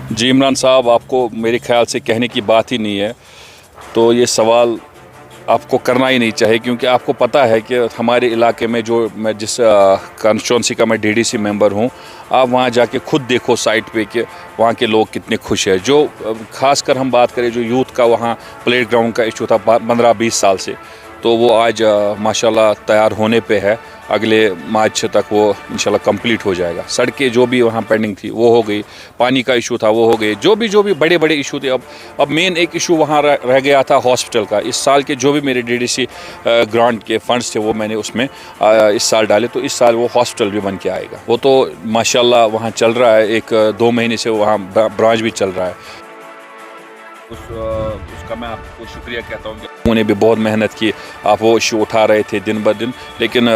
जी इमरान साहब, आपको मेरे ख्याल से कहने की बात ही नहीं है, तो ये सवाल आपको करना ही नहीं चाहिए, क्योंकि आपको पता है कि हमारे इलाके में जो मैं जिस कॉन्स्टिट्यूंसी का मैं डीडीसी मेंबर हूँ, आप वहाँ जाके खुद देखो साइट पे कि वहाँ के लोग कितने खुश हैं। जो खासकर हम बात करें जो यूथ का वहाँ प्ले ग्राउंड का इशू था 15-20 साल से, तो वो आज माशाल्लाह तैयार होने पे है। अगले मार्च तक वो इंशाल्लाह कंप्लीट हो जाएगा। सड़कें जो भी वहाँ पेंडिंग थी वो हो गई, पानी का इशू था वो हो गई, जो भी बड़े बड़े इशू थे। अब मेन एक इशू वहाँ रह गया था हॉस्पिटल का। इस साल के जो भी मेरे डीडीसी ग्रांट के फंड्स थे वो मैंने उसमें इस साल डाले, तो इस साल वो हॉस्पिटल भी बन के आएगा। वो तो माशाल्लाह वहाँ चल रहा है, 1-2 महीने से वहाँ ब्रांच भी चल रहा है। उसका मैं आपको शुक्रिया कहता हूँ कि उन्होंने भी बहुत मेहनत की। आप वो इशू उठा रहे थे दिन ब दिन, लेकिन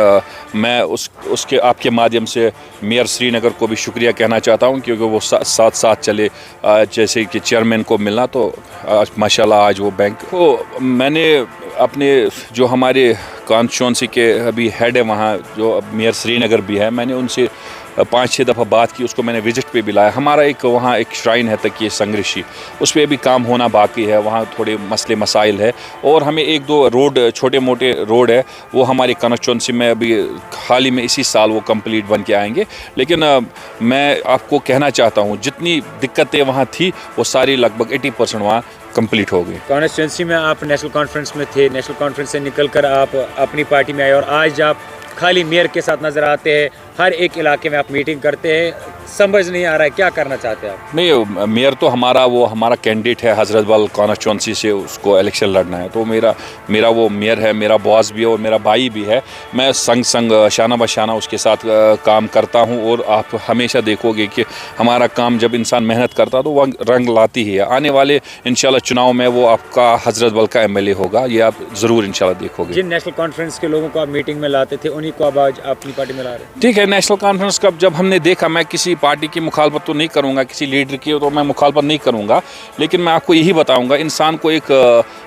मैं उसके आपके माध्यम से मेयर श्रीनगर को भी शुक्रिया कहना चाहता हूँ, क्योंकि वो साथ चले। जैसे कि चेयरमैन को मिलना, तो माशाल्लाह आज वो बैंक को मैंने अपने जो हमारे कॉन्स्टिट्यूंसी के अभी हेड है वहाँ, जो मेयर श्रीनगर भी है, मैंने उनसे 5-6 दफ़ा बात की। उसको मैंने विज़िट पे भी लाया। हमारा वहाँ एक श्राइन है तकिए संग्रशी, उस पर भी काम होना बाकी है। वहाँ थोड़े मसले मसाइल है, और हमें 1-2 रोड छोटे मोटे रोड है वो हमारी कॉन्स्टिट्यूंसी में अभी हाल ही में इसी साल वो कंप्लीट बन के आएंगे। लेकिन मैं आपको कहना चाहता हूँ जितनी दिक्कतें वहाँ थी वो सारी लगभग 80% वहाँ कंप्लीट हो गई। कॉन्स्टिट्यूंसी में आप नेशनल कॉन्फ्रेंस में थे, नेशनल कॉन्फ्रेंस से निकलकर आप अपनी पार्टी में आए, और आज आप खाली मेयर के साथ नज़र आते हैं। हर एक इलाके में आप मीटिंग करते हैं, समझ नहीं आ रहा है क्या करना चाहते हैं आप? नहीं, मेयर तो हमारा कैंडिडेट है हज़रत बल कॉन्स्टिट्यूंसी से, उसको इलेक्शन लड़ना है, तो मेरा वो मेयर है, मेरा बॉस भी है और मेरा भाई भी है। मैं संग शाना बशाना उसके साथ काम करता हूँ, और आप हमेशा देखोगे कि हमारा काम जब इंसान मेहनत करता है तो वह रंग लाती ही है। आने वाले इंशाल्लाह चुनाव में वो आपका हज़रत बल का MLA होगा, ये आप ज़रूर इंशाल्लाह देखोगे। जिन नेशनल कॉन्फ्रेंस के लोगों को आप मीटिंग में लाते थे उन्हीं को अब आज अपनी पार्टी में ला रहे हैं? ठीक है, नेशनल कॉन्फ्रेंस का जब हमने देखा, मैं किसी पार्टी की मुखालफत तो नहीं करूँगा, किसी लीडर की तो मैं मुखालफत नहीं करूँगा, लेकिन मैं आपको यही बताऊँगा, इंसान को एक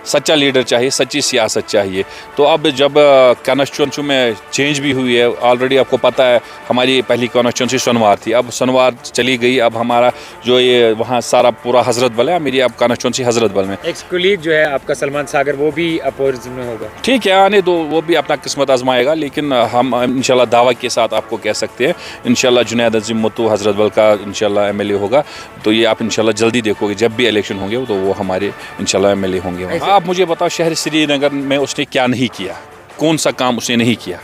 सच्चा लीडर चाहिए, सच्ची सियासत चाहिए। तो अब जब कॉन्स्टिट्यूंसी में चेंज भी हुई है, ऑलरेडी आपको पता है हमारी पहली कॉन्स्टिट्यूंसी सोनवार थी, अब सोनवार चली गई। अब हमारा जो ये वहाँ सारा पूरा हज़रत बल है, मेरी अब कॉन्स्टिट्यूंसी हज़रत बल में। एक कोलीग जो है आपका सलमान सागर, वो भी अपोजिशन में होगा। ठीक है, आने दो, वो भी अपना किस्मत आजमाएगा, लेकिन हम इंशाल्लाह दावा के साथ आपको कह सकते हैं इंशाल्लाह जुनैद अजीम मुत्तू हज़रत बल का इंशाल्लाह MLA होगा। तो ये आप इंशाल्लाह जल्दी देखोगे, जब भी इलेक्शन होंगे तो वो हमारे इंशाल्लाह MLA होंगे। आप मुझे बताओ शहर श्रीनगर में उसने क्या नहीं किया, कौन सा काम उसने नहीं किया?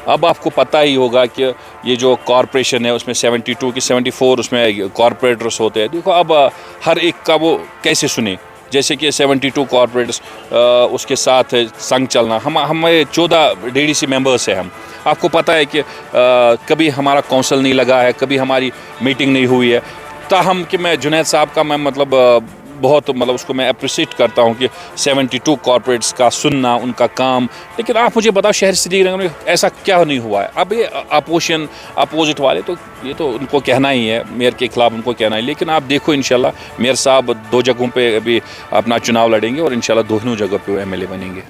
अब आपको पता ही होगा कि ये जो कॉरपोरेशन है उसमें 72 की 74 उसमें कॉरपोरेटर्स होते हैं। देखो अब हर एक का वो कैसे सुने, जैसे कि 72 कॉरपोरेट्स, उसके साथ संग चलना। हमें 14 DDC मेंबर्स हैं हम। आपको पता है कि कभी हमारा काउंसिल नहीं लगा है, कभी हमारी मीटिंग नहीं हुई है। ताहम कि मैं जुनैद साहब का मैं बहुत उसको मैं अप्रिशिएट करता हूँ कि 72 कॉरपोरेट्स का सुनना, उनका काम। लेकिन आप मुझे बताओ शहर श्रीनगर में ऐसा क्या नहीं हुआ है? अब ये अपोजिट वाले तो ये तो उनको कहना ही है, मेयर के खिलाफ उनको कहना है। लेकिन आप देखो इंशाल्लाह मेयर साहब 2 जगहों पे अभी अपना चुनाव लड़ेंगे, और इंशाल्लाह दोनों जगह पे वो MLA बनेंगे।